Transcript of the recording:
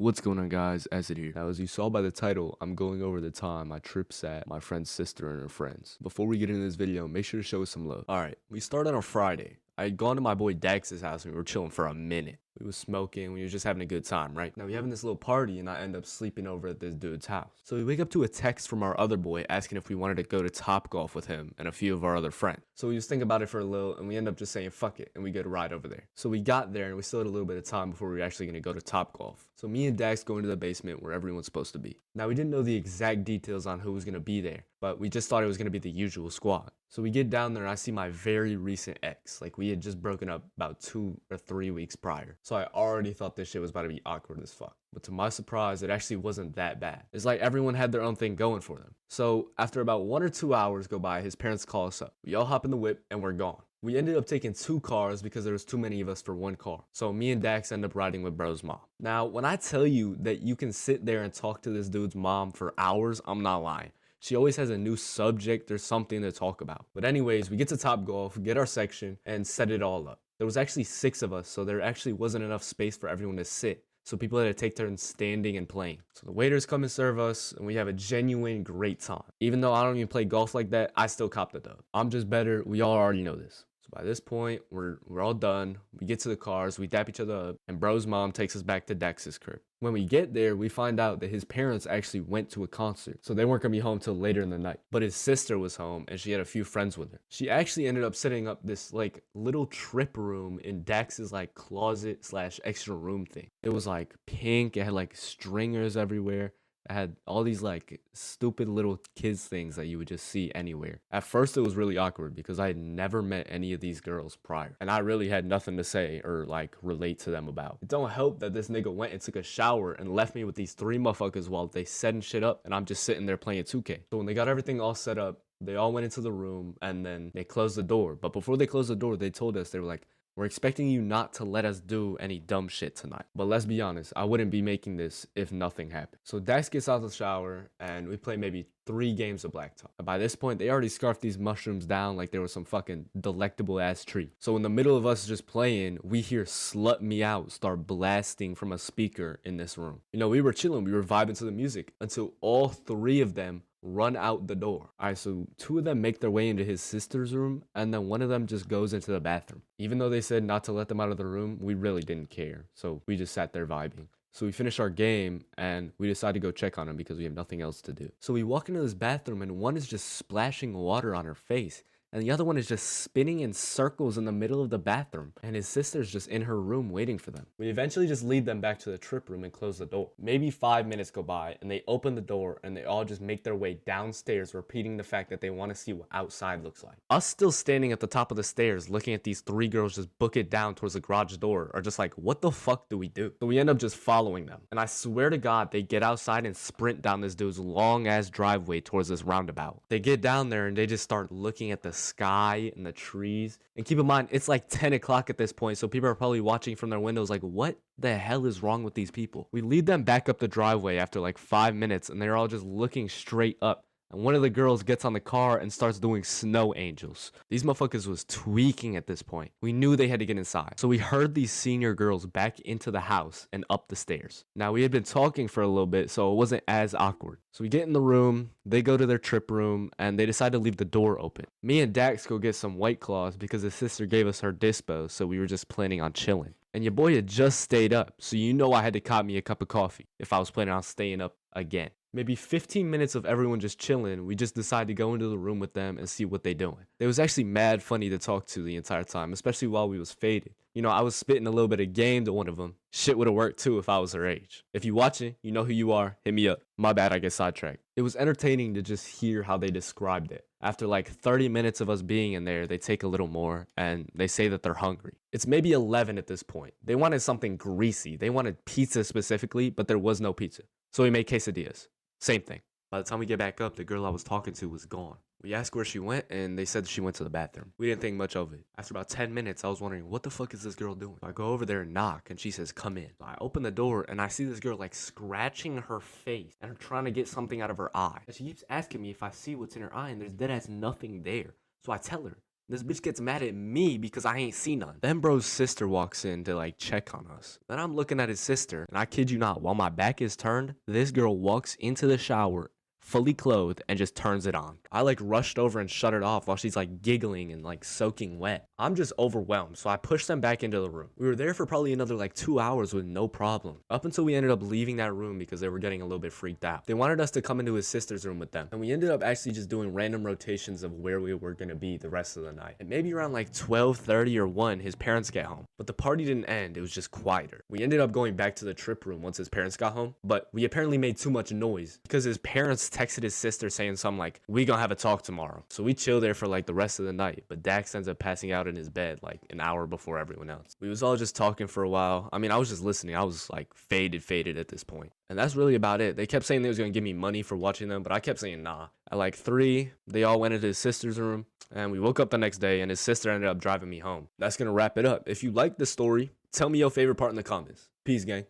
What's going on, guys? Acid here. Now, as you saw by the title, I'm going over the time my trips at my friend's sister and her friends. Before we get into this video, make sure to show us some love. Alright, we started on Friday. I had gone to my boy Dax's house and we were chilling for a minute. We was smoking, we were just having a good time, right? Now we having this little party and I end up sleeping over at this dude's house. So we wake up to a text from our other boy asking if we wanted to go to Topgolf with him and a few of our other friends. So we just think about it for a little and we end up just saying fuck it and we get a ride over there. So we got there and we still had a little bit of time before we were actually gonna go to Topgolf. So me and Dax go into the basement where everyone's supposed to be. Now we didn't know the exact details on who was gonna be there, but we just thought it was gonna be the usual squad. So we get down there and I see my very recent ex. Like we had just broken up about 2 or 3 weeks prior. So I already thought this shit was about to be awkward as fuck. But to my surprise, it actually wasn't that bad. It's like everyone had their own thing going for them. So after about 1 or 2 hours go by, his parents call us up. We all hop in the whip and we're gone. We ended up taking 2 cars because there was too many of us for 1 car. So me and Dax end up riding with bro's mom. Now, when I tell you that you can sit there and talk to this dude's mom for hours, I'm not lying. She always has a new subject or something to talk about. But anyways, we get to Topgolf, get our section, and set it all up. There was actually 6 of us, so there actually wasn't enough space for everyone to sit. So people had to take turns standing and playing. So the waiters come and serve us, and we have a genuine great time. Even though I don't even play golf like that, I still cop the dub. I'm just better. We all already know this. So by this point, we're all done. We get to the cars, we dap each other up, and bro's mom takes us back to Dax's crib. When we get there, we find out that his parents actually went to a concert, so they weren't gonna be home till later in the night. But his sister was home, and she had a few friends with her. She actually ended up setting up this like little trip room in Dax's like closet slash extra room thing. It was like pink, it had like stringers everywhere. I had all these like stupid little kids things that you would just see anywhere. At first it was really awkward because I had never met any of these girls prior. And I really had nothing to say or like relate to them about. It don't help that this nigga went and took a shower and left me with these 3 motherfuckers while they setting shit up and I'm just sitting there playing 2K. So when they got everything all set up, they all went into the room and then they closed the door. But before they closed the door, they told us, they were like, "We're expecting you not to let us do any dumb shit tonight." But let's be honest, I wouldn't be making this if nothing happened. So Dax gets out of the shower and we play maybe 3 games of blacktop. And by this point, they already scarfed these mushrooms down like they were some fucking delectable ass treat. So in the middle of us just playing, we hear Slut Me Out start blasting from a speaker in this room. You know, we were chilling, we were vibing to the music until all 3 of them run out the door. Alright, so 2 of them make their way into his sister's room, and then 1 of them just goes into the bathroom. Even though they said not to let them out of the room, we really didn't care. So we just sat there vibing. So we finished our game and we decided to go check on him because we have nothing else to do. So we walk into this bathroom and 1 is just splashing water on her face. And the other one is just spinning in circles in the middle of the bathroom. And his sister's just in her room waiting for them. We eventually just lead them back to the trip room and close the door. Maybe 5 minutes go by and they open the door and they all just make their way downstairs, repeating the fact that they want to see what outside looks like. Us still standing at the top of the stairs looking at these 3 girls just book it down towards the garage door are just like, what the fuck do we do? So we end up just following them. And I swear to God, they get outside and sprint down this dude's long ass driveway towards this roundabout. They get down there and they just start looking at the sky and the trees. And keep in mind, it's like 10 o'clock at this point, so people are probably watching from their windows like, what the hell is wrong with these people? We lead them back up the driveway after like 5 minutes and they're all just looking straight up. And 1 of the girls gets on the car and starts doing snow angels. These motherfuckers was tweaking at this point. We knew they had to get inside. So we heard these senior girls back into the house and up the stairs. Now we had been talking for a little bit, so it wasn't as awkward. So we get in the room, they go to their trip room, and they decide to leave the door open. Me and Dax go get some White Claws because his sister gave us her dispo, so we were just planning on chilling. And your boy had just stayed up, so you know I had to cop me a cup of coffee if I was planning on staying up again. Maybe 15 minutes of everyone just chilling, we just decided to go into the room with them and see what they doing. It was actually mad funny to talk to the entire time, especially while we was faded. You know, I was spitting a little bit of game to 1 of them. Shit would have worked too if I was her age. If you watching, you know who you are, hit me up. My bad, I get sidetracked. It was entertaining to just hear how they described it. After like 30 minutes of us being in there, they take a little more and they say that they're hungry. It's maybe 11 at this point. They wanted something greasy. They wanted pizza specifically, but there was no pizza. So we made quesadillas. Same thing. By the time we get back up, the girl I was talking to was gone. We asked where she went, and they said she went to the bathroom. We didn't think much of it. After about 10 minutes, I was wondering, what the fuck is this girl doing? So I go over there and knock, and she says, come in. So I open the door, and I see this girl, like, scratching her face and trying to get something out of her eye. And she keeps asking me if I see what's in her eye, and there's deadass nothing there. So I tell her, This bitch gets mad at me because I ain't seen none. Then bro's sister walks in to like check on us. Then I'm looking at his sister, and I kid you not, while my back is turned, this girl walks into the shower fully clothed and just turns it on. I like rushed over and shut it off while she's like giggling and like soaking wet. I'm just overwhelmed, so I pushed them back into the room. We were there for probably another like 2 hours with no problem, up until we ended up leaving that room because they were getting a little bit freaked out. They wanted us to come into his sister's room with them, and we ended up actually just doing random rotations of where we were gonna be the rest of the night. And maybe around like 12:30 or 1, his parents get home, but the party didn't end. It was just quieter. We ended up going back to the trip room once his parents got home, but we apparently made too much noise because his parents texted his sister saying something like, "We gonna have a talk tomorrow." So we chill there for like the rest of the night, but Dax ends up passing out in his bed like an hour before everyone else. We was all just talking for a while. I mean, I was just listening. I was like faded at this point. And that's really about it. They kept saying they was gonna give me money for watching them, but I kept saying nah. At like 3, they all went into his sister's room, and we woke up the next day and his sister ended up driving me home. That's gonna wrap it up. If you like this story, tell me your favorite part in the comments. Peace, gang.